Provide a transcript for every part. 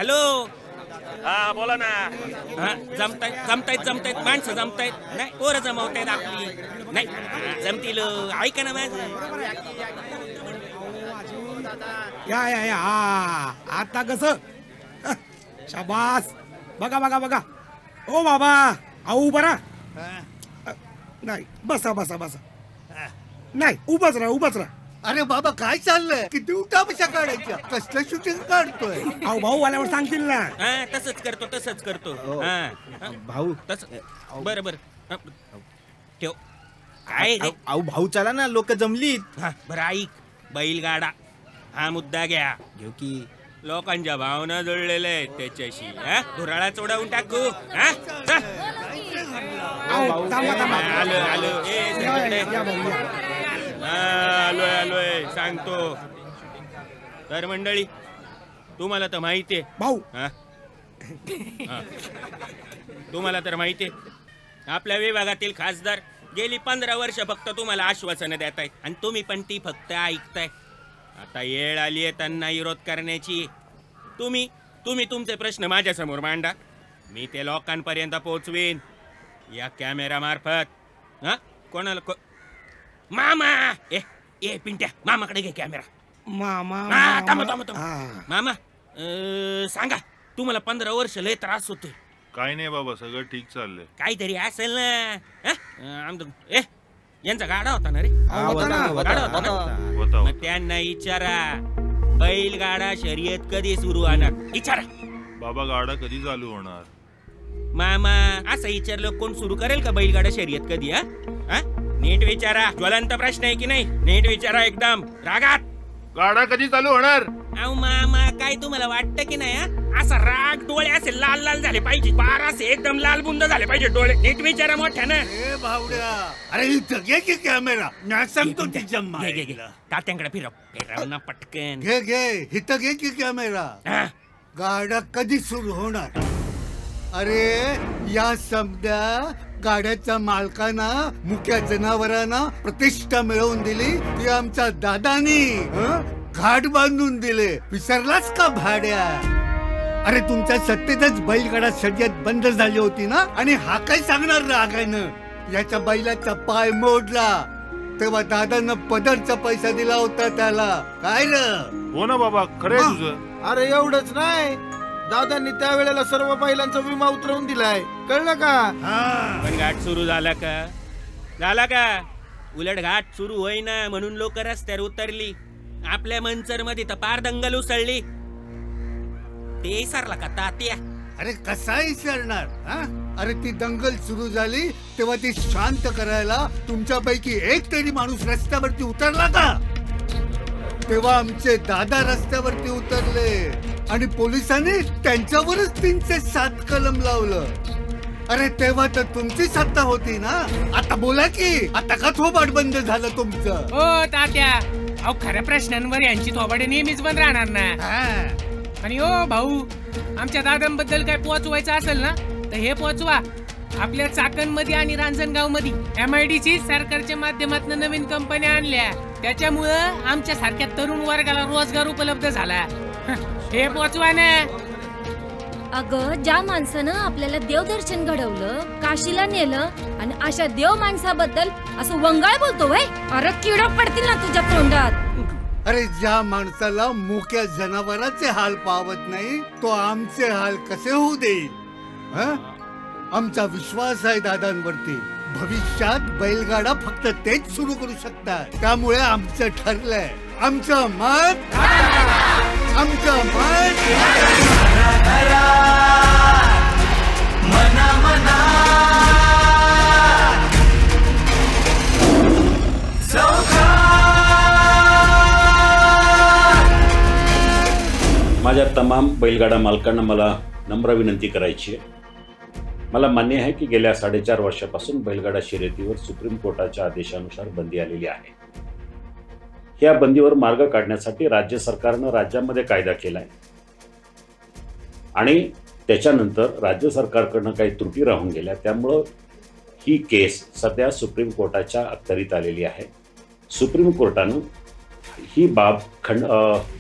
Hello. हा बोला ना. जमतायत माणसं जमतायत नाही, पोरं जमवतायत आपली नाही जमतील. ऐका ना माझं. या आता कसं शाबास. बघा ओ बाबा आऊ बरा. नाही बसा नाही उभाच राहा. अरे बाबा काय चाललंय? किती उठापशा काढायच्या? कसलं शूटिंग काढतोय? अहो भाऊ आल्यावर सांगतील ना. तसंच करतो. भाऊ तस बरं ठेव. काय रे? अहो भाऊ चला ना, लोक जमलीत. बरं ऐक, बैलगाडा हा मुद्दा घ्या. घेऊ की. लोकांच्या भावना जुळलेल्या आहेत त्याच्याशी. धुराळा चोडावून टाकू. आलोय सांगतो. तर मंडळी तुम्हाला तर माहितीये भाऊ, तुम्हाला तर माहितीये आपल्या विभागातील खासदार गेली 15 वर्ष फक्त तुम्हाला आश्वासनं देत आहेत आणि तुम्ही पण ती फक्त ऐकताय. आता येळ आली आहे त्यांना विरोध करण्याची. तुम्ही तुमचे प्रश्न माझ्या समोर मांडा, मी ते लोकांपर्यंत पोहोचवीन या कॅमेरा मार्फत. कोणाला मामा ए पिंट्या, मामाकडे घे कॅमेरा. मामा सांगा, तुम्हाला 15 वर्ष लय त्रास होतोय. काय नाही बाबा, सगळं ठीक चाललंय. काहीतरी असेल ना. यांचा गाडा होता ना रे? होता. मग त्यांना विचारा बैलगाडा शर्यत कधी सुरू होणार, विचारा. बाबा गाडा कधी चालू होणार? मामा असं विचारलं कोण सुरू करेल का बैलगाडा शर्यत कधी? नीट विचारा. ज्वलंत प्रश्न आहे की नाही? नीट विचारा एकदम रागात. गाडा कधी चालू होणार? अहो मामा, काय तुम्हाला वाटतं की नाही असा राग डोळे असे लाल झाले पाहिजे, बार असे एकदम लाल बुंद झाले पाहिजे डोळे. नीट विचारा मोठ्यानं. भावड्या, अरे इथं घे की कॅमेरा. मी सांगतो तिच्या तात्यांकडे फिरव ना पटकन. घे इथं घे की कॅमेरा. गाडा कधी सुरू होणार? अरे या समजा गाड्याच्या मालकांना, मुख्य जनावरांना प्रतिष्ठा मिळवून दिली ती आमच्या दादानी घाट बांधून दिले. विसरलाच का भाड्या? अरे तुमच्या सत्तेतच बैलगाडा शर्यत बंद झाली होती ना, आणि हा काय सांगणार रागानं? याच्या बैलाचा पाय मोडला तेव्हा दादानं पदरचा पैसा दिला होता त्याला. काय र? हो ना बाबा, खरंय तुझं. अरे एवढंच नाही, दादांनी त्यावेळेला सर्व बैलांचा विमा उतरवून दिलाय, कळलं का? पण घाट सुरू झाला का? उलट घाट सुरू होईना म्हणून लोक रस्त्यावर उतरली. आपल्या मंचर मध्ये तर पार दंगल उसळली. ते विसरला का तात्या? अरे कसा विसरणार? अरे ती दंगल सुरू झाली तेव्हा ती शांत करायला तुमच्यापैकी एक तरी माणूस रस्त्यावरती उतरला का? तेव्हा आमचे दादा रस्त्यावरती उतरले आणि पोलिसांनी त्यांच्यावरच 307 कलम लावलं. अरे तेव्हा तर तुमची सत्ता होती ना. आता बोला की, आता का थोबाड बंद झालं तुमचं? हो तात्या, अहो खऱ्या प्रश्नांवर यांची थोबाडे नेहमीच बंद राहणार ना. आणि ओ भाऊ, आमच्या दादांबद्दल काय पोहोचवायचं असेल ना तर हे पोहोचवा. आपल्या चाकणमध्ये आणि रांजणगाव मध्ये MIDC सरकारच्या माध्यमातून नवीन कंपन्या आणल्या, त्याच्यामुळं आमच्या सारख्या तरुण वर्गाला रोजगार उपलब्ध झाला. हे पोहोचवा ना. अगं, ज्या माणसानं आपल्याला देवदर्शन घडवलं, काशीला नेलं, आणि अशा देव माणसाबद्दल असं वंगाळ बोलतो व्हय? अरे किडा पडतील ना तुझ्या तोंडात. अरे ज्या माणसाला मुक्या जनावरांचे हाल पावत नाही तो आमचे हाल कसे होऊ देईल? आमचा विश्वास आहे दादांवरती. भविष्यात बैलगाडा फक्त तेच सुरू करू शकतात. त्यामुळे आमचं ठरलंय, आमचं मत. माझ्या तमाम बैलगाडा मालकांना मला नम्र विनंती करायची आहे. मला मान्य आहे की गेल्या 4.5 वर्षापासून बैलगाडा शर्यतीवर सुप्रीम कोर्टाच्या आदेशानुसार बंदी आलेली आहे. या बंदीवर मार्ग काढण्यासाठी राज्य सरकारनं राज्यामध्ये कायदा केलाय आणि त्याच्यानंतर राज्य सरकारकडनं काही त्रुटी राहून गेल्या, त्यामुळं ही केस सध्या सुप्रीम कोर्टाच्या अखत्यारीत आलेली आहे. सुप्रीम कोर्टानं ही बाब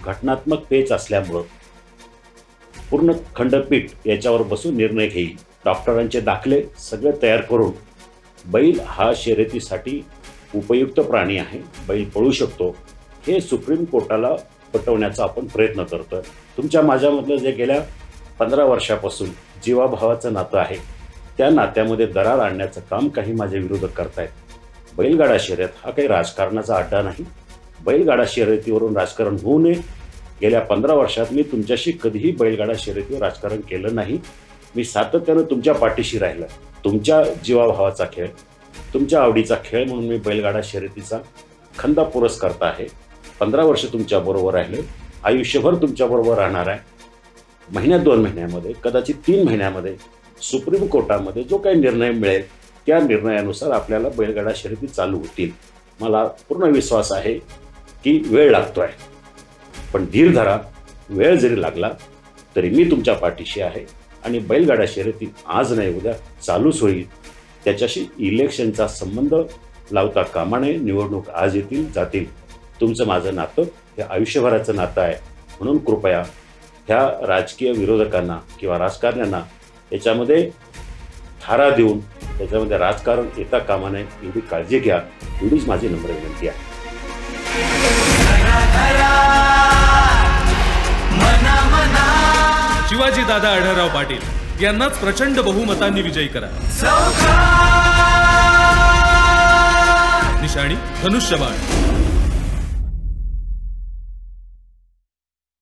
घटनात्मक पेच असल्यामुळं पूर्ण खंडपीठ याच्यावर बसून निर्णय घेईल. डॉक्टरांचे दाखले सगळे तयार करून बैल हा शर्यतीसाठी उपयुक्त प्राणी आहे, बैल पळू शकतो, हे सुप्रीम कोर्टाला पटवण्याचा आपण प्रयत्न करतोय. तुमच्या माझ्यामधलं जे गेल्या 15 वर्षापासून जीवाभावाचं नातं आहे, त्या नात्यामध्ये दरार आणण्याचं काम काही माझे विरोधक करतायत. बैलगाडा शर्यत हा काही राजकारणाचा अड्डा नाही. बैलगाडा शर्यतीवरून राजकारण होऊ नये. गेल्या 15 वर्षात मी तुमच्याशी कधीही बैलगाडा शर्यतीवर राजकारण केलं नाही. मी सातत्यानं तुमच्या पाठीशी राहिलं. तुमच्या जीवाभावाचा खेळ, तुमच्या आवडीचा खेळ म्हणून मी बैलगाडा शर्यतीचा खंदा पुरस्कर्ता आहे. 15 वर्ष तुमच्याबरोबर राहिले, आयुष्यभर तुमच्याबरोबर राहणार आहे. महिन्यात 2 महिन्यामध्ये, कदाचित 3 महिन्यामध्ये सुप्रीम कोर्टामध्ये जो काही निर्णय मिळेल त्या निर्णयानुसार आपल्याला बैलगाडा शर्यती चालू होतील. मला पूर्ण विश्वास आहे की वेळ लागतोय, पण धीर धरा. वेळ जरी लागला तरी मी तुमच्या पाठीशी आहे आणि बैलगाडा शर्यती आज नाही उद्या चालूच होईल. त्याच्याशी इलेक्शनचा संबंध लावता कामा नये. निवडणूक आज येतील जातील. तुमचं माझं नातं हे आयुष्यभराचं नातं आहे. म्हणून कृपया ह्या राजकीय विरोधकांना किंवा राजकारण्यांना याच्यामध्ये थारा देऊन त्याच्यामध्ये राजकारण येता कामा नये एवढी काळजी घ्या. एवढीच माझी नम्र विनंती आहे. शिवाजी दादा आढळराव पाटील यांनाच प्रचंड बहुमतांनी विजयी करा. निशाणी धनुष्यबाण.